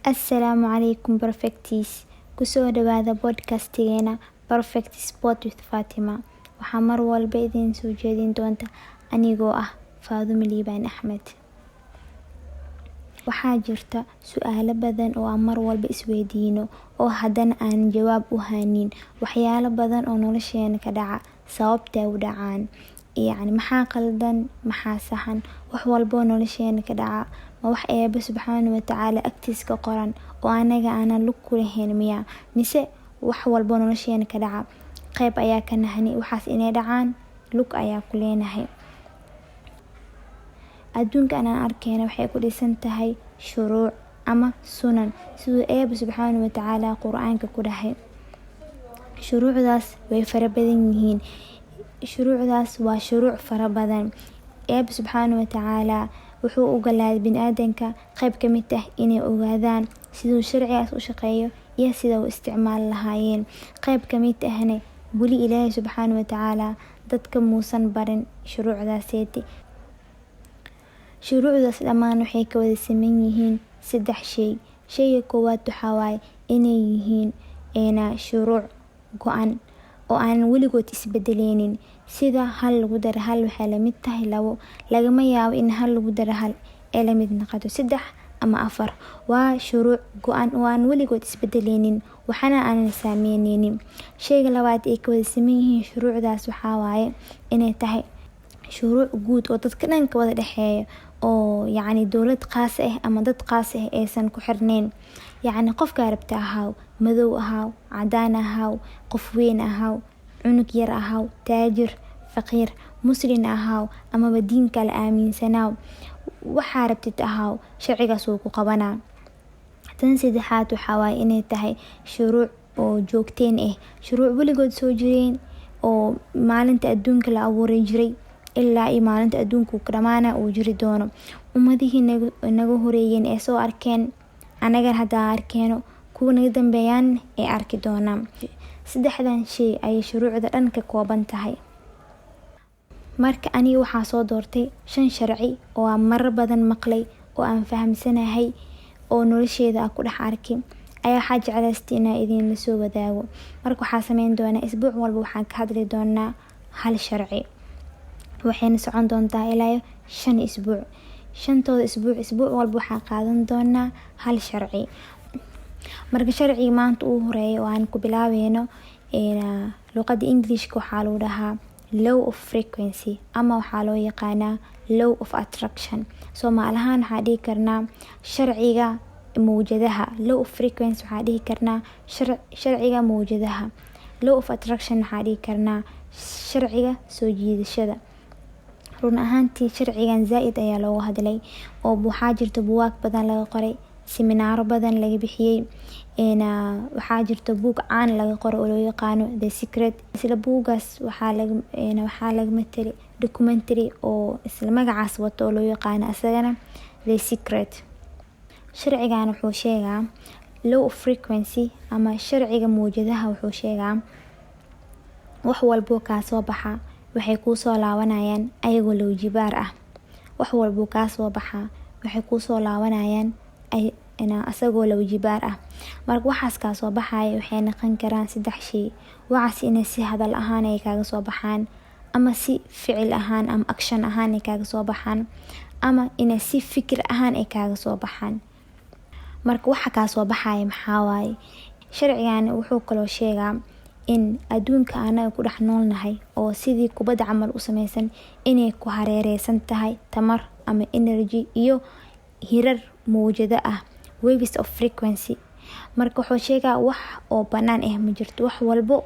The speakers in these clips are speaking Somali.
Assalaamu calaykum Perfectis. Kusoo dhawaada podcastgeena Perfect Sport with Fatima. Waxaa mar walba idin soo jeedin doonta anigoo ah Faadumo Liibaan Axmed. Waxaa jirta su'aalo badan oo aan mar walba isweydiino oo haddana aan jawaab u haynin. Waxyaalo badan oo nolosheena ka dhaca sababta u dhacaan. Maxaa qaldan, maxaa saxan, wax walba oo nolosheena ka dhaca ma wax Eebbe Subxaanahu wa Tacaala agtiisa ka qoran oo anaga aanan lug ku lahayn miya, mise wax walba oo nolosheena ka dhaca qayb ayaa ka nahani waxaas inay dhacaan lug ayaa ku leenahay. Adduunka aan arkayna waxay ku dhisan tahay shuruuc ama sunan sidoo Eebbe Subxaanahu wa Tacaala Qur'aanka ku dhahay. Shuruucdaas way fara badan yihiin. Shuruucdaas waa shuruuc fara badan. Eebbe Subxaanahu wa Tacaala wuxuu ogolaaday bini'aadanka qayb ka mid ah inay ogaadaan sidoo sharcigaas u shaqeeyo iyo sida uu isticmaal lahaayeen. Qayb ka mid ahna wali Ilaahay Subxaanahu wa Tacaala dadka muusan barin shuruucdaaseeti. Shuruucdaas dhammaan waxay ka wada siman yihiin 3 shay. Shayga koowaad waxaa waaye inay yihiin shuruuc go'an oo aan weligood isbedeleynin. Sida hal lagu daro hal waxay la mid tahay 2. Lagama yaabo in hal lagu daro hal ay la mid noqoto 3 ama 4. Waa shuruuc go'an oo aan weligood isbedeleynin waxana aan saameyneynin. Shayga labaad ee ka wada siman yihiin shuruucdaas waxaa waaye inay tahay shuruuc guud oo dadka dhan ka wada dhaxeeyo oo dawlad qaas ah ama dad qaas ah aysan ku xirnayn. Qofka rabta ahaw, madow ahaw, cadaan ahaw, qof weyn ahaw, cunug yar ahaw, taajir, faqiir, muslim ahaw ama diin kale aaminsanaaw. Waxaa rabtid ahaw sharcigaas wuu ku qabanaa. Tan saddexaad waxaa waaye inay tahay shuruuc oo joogteen ah. Shuruuc weligood soo jireen oo maalinta adduunka la abuuray jiray ilaa maalinta adduunku ka dhamaana uu jiri doono. Ummadihii naga horeeyeen ee soo arkeen anaga hadda arkeeno kuwa naga dambeeyaan ee arki doonaan. 3dan shay ay shuruucda dhan ka kooban tahay. Marka aniga waxaa soo doortay 5 sharci oo aan marar badan maqlay oo aan fahamsanahay oo nolosheeda ku dhex arkay ayaa waxaa jeclaystay inaan idin la soo wadaago. Marka waxaa sameyn doonaa isbuuc walba waxaan ka hadli doonaa hal sharci. Waxayna socon doontaa ilaa 5 isbuuc. 5tooda isbuuc walba waxaan qaadan doonaa hal sharci. Marka sharciga maanta uu horeeyo aan ku bilaabeyno luqadda Englishka waxaa lagu dhahaa law of frequency ama waxaa loo yaqaanaa law of attraction. Soomaalihaan waxaa dhihi karnaa sharciga mawjadaha. Law of frequency waxaa dhihi karnaa sharciga mawjadaha. Law of attraction waxaa dhihi karnaa sharciga soo jiidashada. Run ahaantii sharcigan zaid ayaa looga hadlay oo waxaa jirta buugaag badan laga qoray, seminaaro badan laga bixiyay. Waxaa jirta buug caan laga qoray oo loo yaqaano The Secret. Isla buugaas waxaa laga matali documentary oo isla magacaas wato oo loo yaqaano asagana The Secret. Sharcigan wuxuu sheegaa law of frequency ama sharciga mawjadaha wuxuu sheegaa wax walbo ka soo baxa waxay ku soo laabanayaan ayagoo loo jibaar ah. Wax walbo ka soo baxa waxay ku soo laabanayaan asagoo loo jibaar ah. Marka waxaas ka soo baxay waxay noqon karaan 3 shay. Waxaas inay si hadal ahaan ay kaaga soo baxaan ama si ficil ahaan ama action ahaan ay kaaga soo baxaan ama inay si fikir ahaan ay kaaga soo baxaan. Marka waxa ka soo baxay maxaa waaye sharcigan wuxuu kaloo sheegaa in adduunka anaga ku dhex noolnahay oo sidii kubadda camal u samaysan inay ku hareereysan tahay tamar ama energy iyo hirar mawjado ah, waves of frequency. Marka wuxuu sheegaa wax oo banaan ah ma jirto. Wax walbo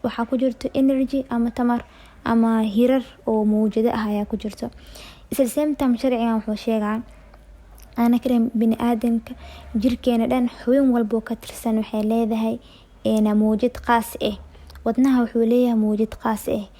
waxaa ku jirto energy ama tamar ama hirar oo mawjado ah ayaa ku jirto. Same time sharcigan wuxuu sheegaa anaga bini'aadanka jirkeena dhan xubin walbo ka tirsan waxay leedahay mawjad qaas ah. Wadnaha wuxuu leeyahay mawjad qaas ah.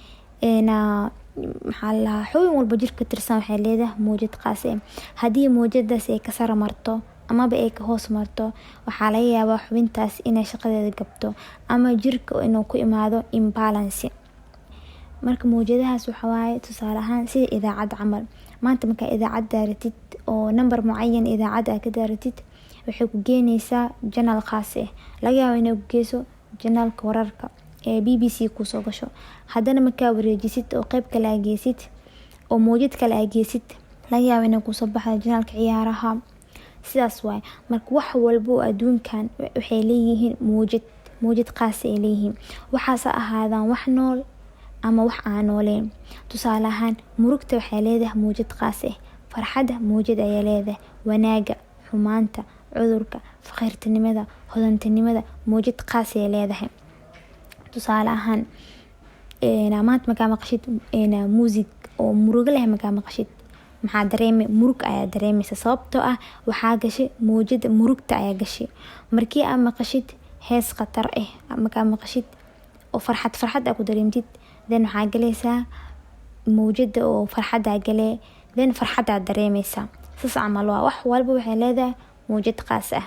xubin walbo jirka tirsan waxay leedahay mawjad qaas ah. Haddii mawjadaas ay ka sara marto ama ay ka hoos marto waxaa laga yaabaa xubintaas inay shaqadeeda gabto ama jirka inuu ku imaado imbalance. Marka mawjadahaas waxa waaye tusaale ahaan sida idaacad camal. Maanta marka idaacad daaratid oo number muayyan idaacad ka daaratid waxay ku geynaysaa channel khaas ah. Laga yaabo inay ku geyso channelka wararka ee BBC ku soo gasho, haddana markaa wareejisid oo qayb kale aad geysid oo mowjad kale aad geysid, laga yaabo inay ku soo baxdo channelka ciyaaraha. sidaas waay. Marka wax walbo adduunkan waxay leeyihiin mowjad khaas ay leeyihiin, waxaas ahaadaan wax nool ama wax aan nooleen. Tusaale ahaan murugta waxay leedahay mowjad khaas ah, farxadda mowjad ayay leedahay, wanaaga, xumaanta, cudurka, faqiirtinimada, hodantinimada mowjad khaas ay leedahay. tusaale ahaan maanta markaa maqashid music oo murugo leh, markaa maqashid maxaa dareemay? Murug ayaa dareemaysa, sababtoo ah waxaa gashay mowjada murugta ayaa gashay. Markii aad maqashid hees khatar ah, markaa maqashid oo farxad aad ku dareemtid, then waxaa galaysaa mowjada oo farxadda galee, then farxadda aad dareemaysaa. saas camal waa, wax walba waxay leedahay mowjad khaas ah.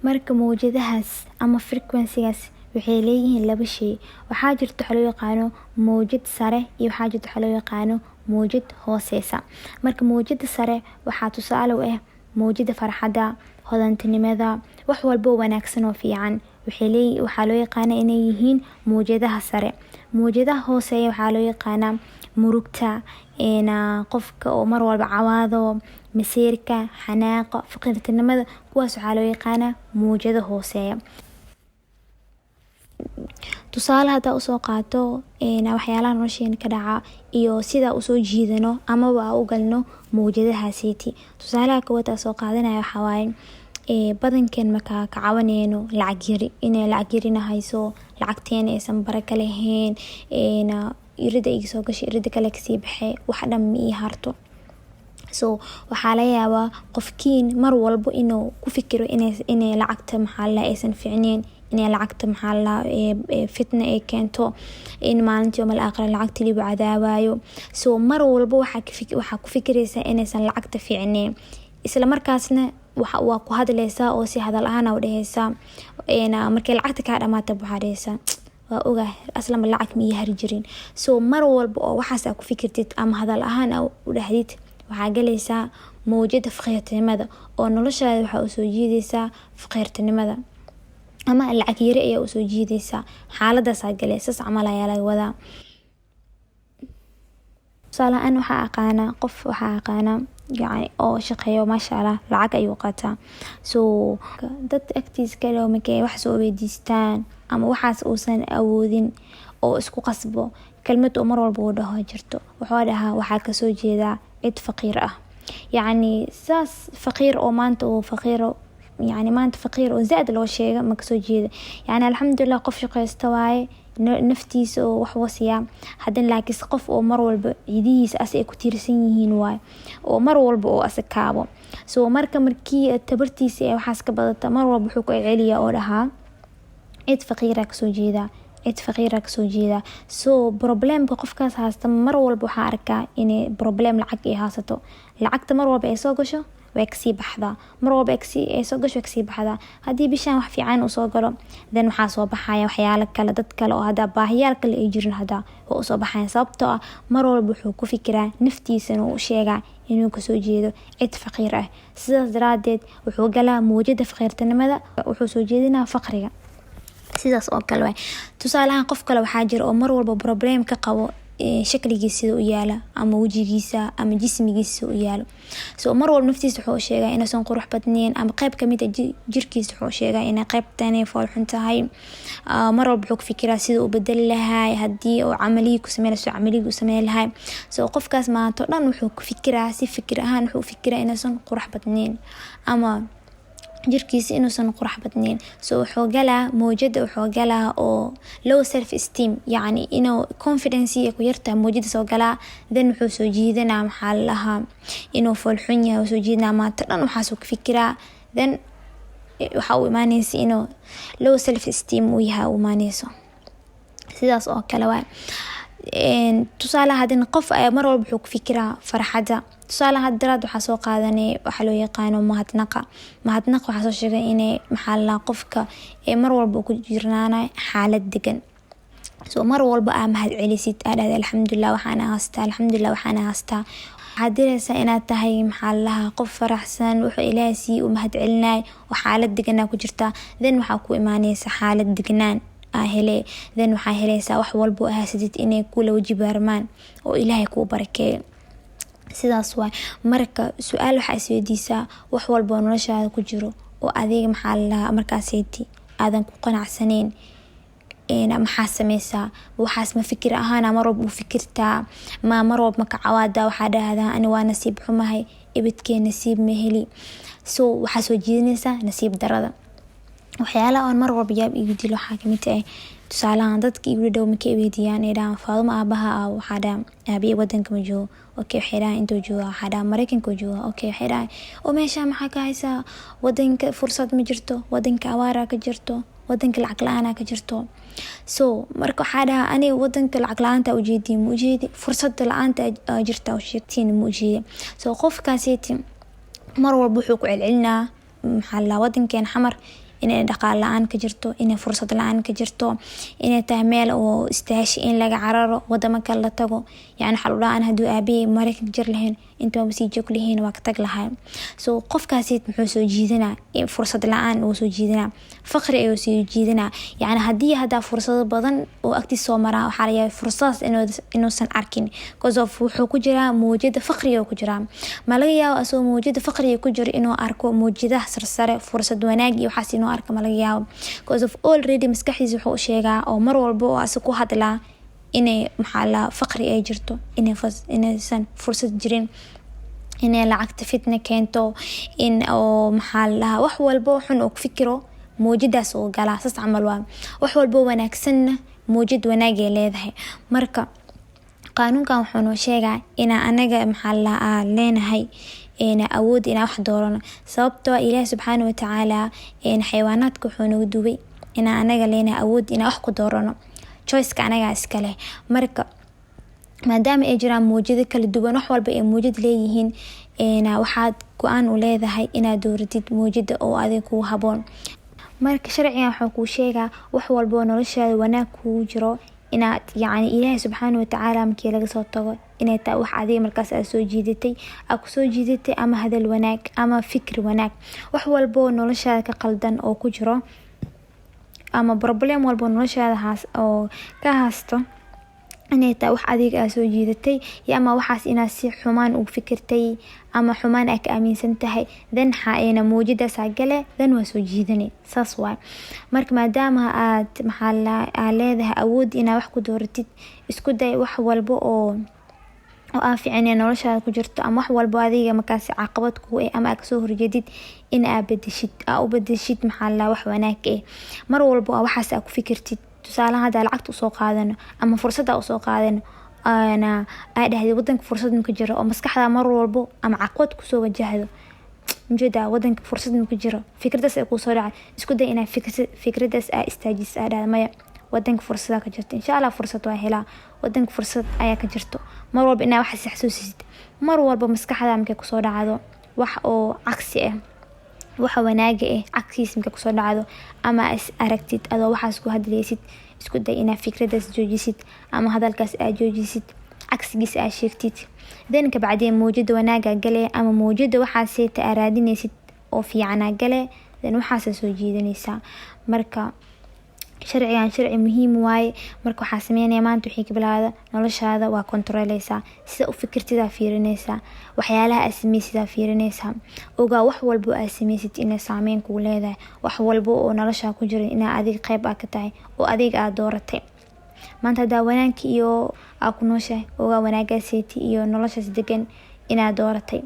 Marka mowjadahaas ama frequency-gaas waxay leeyihiin laba shay. waxaa jirto waxa loo yaqaano mowjad sare iyo waxaa jirto waxa loo yaqaano mowjad hooseysa. Marka mowjada sare waxaa tusaale u ah mowjada farxadda, hodantinimada, wax walbo wanaagsan oo fiican waxaa loo yaqaana inay yihiin mowjadaha sare. mowjadaha hooseeya waxaa loo yaqaana murugta, qofka oo mar walba cawaado, masiirka, xanaaqa, faqiirtinimada, kuwaas waxaa loo yaqaana mowjada hooseeya. tusaale hadaa usoo qaato waxyaalaha nolosheena ka dhaca iyo sida usoo jiidano amaba u galno mowjadahaasiiti. tusaalaha koowaad soo qaadanaya waxaa waaye badankeen markaa ka cawaneyno lacag yari, inay lacag yarina hayso, lacagteena aysan baraka lahayn, irida iga soo gashay irida kale kasii baxay, wax dhan ma ii harto. so waxaa laga yaabaa qofkiin mar walbo inuu ku fikiro inay lacagta aysan fiicneen, inay lacagta fitna ay keento, in maalintii yawmal aakhira lacagta liibu cadaawayo. so mar walbo waxaa ku fikiraysaa inaysan lacagta fiicneen, isla markaasna waa ku hadlaysaa oo si hadal ahaan u dhehaysaa. markay lacagta kaa dhamaata waxaa dhehaysaa waa ogaa aslan lacag ma ii hari jirin. so mar walba oo waxaas aad ku fikirtid ama hadal ahaan u dhahdid, waxaa galaysaa mowjada faqiirtinimada oo noloshaada waxaa usoo jiidaysaa faqiirtinimada ama lacag yari ayaa usoo jiidaysaa. xaaladaasaa galay, saas camal ayaa laga wadaa. tusaale ahaan waxaa aqaana yani oo shaqeeyo maasha Allah, lacag ayuu qaataa. so dad agtiis kale markay wax soo weydiistaan ama waxaas uusan awoodin oo isku qasbo, kelmad oo mar walba uu dhaho jirto, wuxuu dhahaa waxaa kasoo jeedaa cid faqiir ah. yani saas faqiir oo maanta uu faqiiro, يعني maanta faqiir oo zaad loo sheega ma kasoo jeeda. yani alxamdulillah qof shaqeysta waaye, naftiisa oo wax wasiya, haddana laakiin qof oo mar walba ciidihiisa ay ku tiirsan yihiin waaye, oo mar walba oo asakaabo. so markii tabartiisa ee waxaas ka badata, mar walba wuxuu ku celiyaa oo dhahaa cid faqiira kasoo jeeda. so problemka qofkaas haysta mar walba waxaa arkaa inay problem lacag ay haysato. lacagta mar walba ay soo gasho way kasii baxdaa, mar walba ay soo gasho way kasii baxdaa. haddii bishaan wax fiican uu soo galo, then waxaa soo baxaya waxyaalo kale, dad kale oo hadda baahiyaal kale ay jirin hadda oo usoo baxaya, sababtoo ah mar walba wuxuu ku fikiraa naftiisana uu sheegaa inuu kasoo jeedo cid faqiir ah. sidaas daraadeed wuxuu galaa mowjada faqiirtinimada, wuxuu soo jeedinaa faqriga. sidaas oo kale waay. tusaalahan qof kale waxaa jira oo mar walba problem ka qabo shakligiisa u yaala ama wajigiisa ama jismigiisa u yaalo. so mar walba naftiisa wuxuu sheegaa inaysan qurux badnayn ama qayb kamid ah jirkiisa wuxuu sheegaa inay qaybtani fool xun tahay. mar walba wuxuu ku fikiraa sida uu bedeli lahaa, haddii uu camaliyi ku sameyn lahaa. so qofkaas maanta dhan wuxuu ku fikiraa si fikir ahaan, wuxuu fikiraa inaysan qurux badnayn ama jirkiisa inuusan qurux badnayn. so wuxuu galaa mowjada, wuxuu galaa oo low self esteem, yani inuu confidence ku yartaa mowjada soo galaa. then wuxuu soo jiidanaa maxaa lahaa inuu fool xun yahay, soo jiidanaa maanta dhan waxaasuu ku fikiraa. then waxaa u imaanaysa inuu low self esteem uu yahay u imaanayso. sidaas oo kale waay. tusaale haddii qof ay mar walba wuxuu ku fikiraa farxadda. tusaale haddaraad waxaa soo qaadanay waxaa loo yaqaano mahadnaqa waxaa soo sheegay inay maxaa la qofka mar walba ku jirnaanay xaalad degan. so mar walba mahad celisid, dhahday alxamdulillah waxaan haystaa حادريسا إن تهي محلها قف فرحسن وحو إلاسي ومهد علناي وحالة دقنا كجرتا ذن وحاكو إيمانيسا حالة دقنان هلي ذن وحا هليسا wax walbo ahaasidid inay kula wajibaarmaan oo Ilaahay ku barakeeyo sidaas waa marka su'aal waxa isweydiisaa wax walbo noloshaada ku jiro oo adiga maxaa la markaaseeti aadan ku qanacsaneyn maxaa sameysaa waxaas ma fikir ahaan ama roob u fikirtaa ma roob ma ka cawaada waxa dhahdaa ani waa nasiib xumahay ibidkee nasiib ma heli waxa soo jiidanaysa nasiib darada waxyaalaha aan mar walba yaab igu dilo waxa kamid ah tusaalahan dadka igu dhow ma ka eediyaan inaan Faadumo aabaha waxa dhaa aabiye wadanka ma joogo okay xiraan intuu joogo waxa dhaa Mareykanka joogo okay xiraan oo meesha maxaa ka haysaa wadanka fursad ma jirto wadanka awaara ka jirto wadanka lacag la'aan ka jirto marka waxa dhaa ani wadanka lacag la'aanta u jeedi fursad la'aanta jirta oo sheegtiin mu jeedi qofkaasiti mar walba wuxuu ku celcelinaa maxaa la wadankeen xamar inay dhaqaale la'aan ka jirto inay fursad la'aan ka jirto inay tahay meel oo istaashi in laga cararo wadamo kale la tago yani xal u la'aan haduu aabiye Mareykanka jir lahayn inta wasi joog lahayn waa ka tag lahayn qofkaasi muxuu soo jiidanaa fursad la'aan oo soo jiidanaa faqri ay soo jiidanaa yani hadii hada fursado badan oo agti soo maraa waxa la yahay fursadaas inuusan arkin because of wuxuu ku jiraa muujada faqriga ku jiraa ma laga yaabo asoo muujada faqriga ku jiro inuu arko muujadaha sarsare fursad wanaag iyo waxaas inuu arko ma laga yaabo because of already maskaxdiisa wuxuu sheegaa oo mar walba oo asoo ku hadlaa inay maxaa la faqri ay jirto inaysan fursad jirin inay lacagta fitna keento in oo maxaa la wax walba xun oo fikiro muujadaas oo gala saas camal waa wax walba wanaagsan muujad wanaag ay leedahay marka qaanuunkan wuxuu noo sheegaa in anaga maxaa la leenahay awood in wax doorano sababtoo Ilaahay subhanahu wa ta'ala xayawaanaadka wuxuu nagu duubay in anaga leenahay awood in wax ku doorano choice ka anaga iska leh marka maadaama ay jiraan muujado kala duwan wax walba ay muujad leeyihiin waxaad go'aan u leedahay inaad dooratid muujada oo adiga ku haboon marka sharciga wuxuu ku sheegaa wax walba oo noloshaada wanaag ku jiro inaad yani Ilaahay subhanahu wa ta'ala markii laga soo tago inay tahay wax adiga markaas aad soo jiidatay ama hadal wanaag ama fikir wanaag wax walba oo noloshaada ka qaldan oo ku jiro ama problem walba noloshaada oo ka haasto inay tahay wax adiga aad soo jiidatay ama waxaas inaad si xumaan u fikirtay ama xumaan aad ka aaminsan tahay dan xaayna muujadaas gale dan waa soo jiidanay saas waa marka maadaama aad maxaa la leedahay awood inaad wax ku dooratid isku day wax walba oo fiican noloshaada ku jirto ama wax walba adiga markaas caqabad ku ama aad soo horjeedid in aad bedeshid maxaa la wax wanaag mar walba waxaas aad ku fikirtid tusaalaha hada lacagta soo qaadano ama fursada soo qaadano ana dhahday wadanka fursad ma ka jiro oo maskaxda mar walba ama caqabad ku soo wajahdo mujada wadanka fursad ma ka jiro fikradaas ay ku soo dhacay isku day inaad fikradaas aad istaajis maya wadanka fursada ka jirto insha Allah fursad waa helaa wadanka fursad ayaa ka jirto mar walba inaad wax xasuusisid mar walba maskaxda markay ku soo dhacdo wax oo cagsi waxa wanaaga cagsiis markay ku soo dhacdo ama is aragtid adoo waxaas ku hadlaysid isku day inaad fikradaas joojisid ama hadalkaas aad joojisid cagsigiis aad sheegtid ka bacdeen muujada wanaaga gale ama muujada waxaas ay araadinaysid oo fiican gale waxaas soo jiidanaysa marka sharcigan sharci muhiim waaye marka waxa sameeynaa maanta wixii ka bilaada noloshaada waa controleysa sida u fikirtida fiirinaysa waxyaalaha asmeesida fiirinaysa oga wax walba aad sameeysid in saameyn ku leedahay wax walba oo nolosha ku jira in adiga qayb ka tahay oo adiga aad dooratay maanta daawananka iyo aad ku nooshahay oga wanaagaasiti iyo noloshaas degan inaad dooratay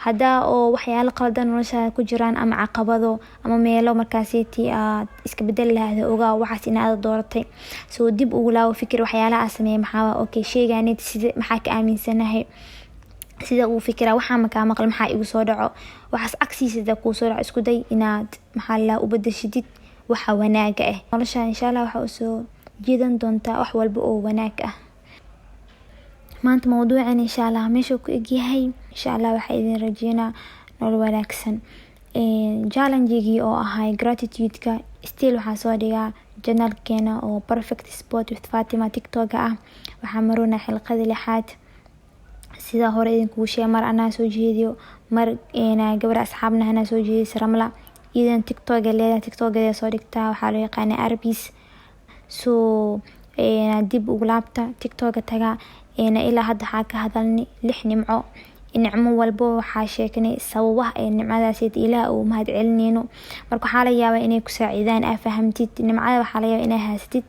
hada oo waxyaalo qaldan noloshaada ku jiraan ama caqabado ama meelo markaasiti aad iska bedel lahayd oga waxaas inaad dooratay soo dib ugu laaw fikir waxyaalaha sameey maxaa okay sheegaanid sida maxaa ka aaminsanahay sida uu fikira waxa ma ka maqal maxaa igu soo dhaco waxaas agsiisada ku soo dhaco isku day inaad maxaa la u bedeshidid waxa wanaaga nolosha insha Allah waxa soo jiidan doonta wax walba oo wanaag maanta mawduucan insha Allah meesha ku egyahay insha Allah waxa idin rajeynaa nolol wanaagsan challenge-gii oo ahay gratitude-ka still waxa soo dhigaa channel-keena oo perfect sport with Fatima TikTok waxa maruna xilqada 6 sida hore idinkugu sheegay mar anaa soo jeediyo mar gabar asxaabna anaa soo jeediyay Ramla idan TikTok leedahay TikTok soo dhigtaa waxaa loo yaqaan Arbis dib ugu laabta TikTok taga ilaa hadda waxaa ka hadalnay 6 nimco nimco walbo waxaa sheegnay sababaha ay nimcadaas Ilaah uu mahad celinayno marka waxaa la yaabaa inay ku saacidaan fahamtid nimcada waxaa la yaabaa inay haysatid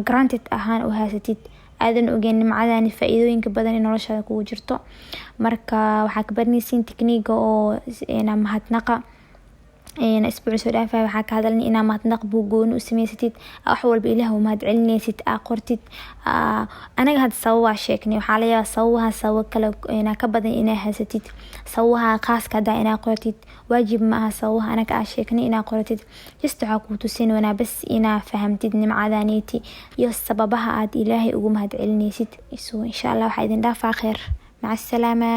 granted ahaan oo haysatid aadan ogeyn nimcadan faa'iidooyinka badan ee noloshaada kugu jirto marka waxaa ka baranaysiin tekniiga oo mahadnaqa isbuuc soo dhaafay waxaa ka hadalnay inaa mahadnaq buugoon u sameysatid wax walba Ilaah uu mahad celinaysid qortid anaga had sabab sheegnay waxaa la yaabaa sababaha sabab kale ka badan inay haysatid sababaha khaaska ah inaa qortid waajib ma aha sababaha anaga sheegnay inaa qortid just waxaa ku tusin wana bas inaa fahamtid nimcadaaniti iyo sababaha aad Ilaahay ugu mahad celinaysid insha Allah waxa idin dhaafaa khair maca salaama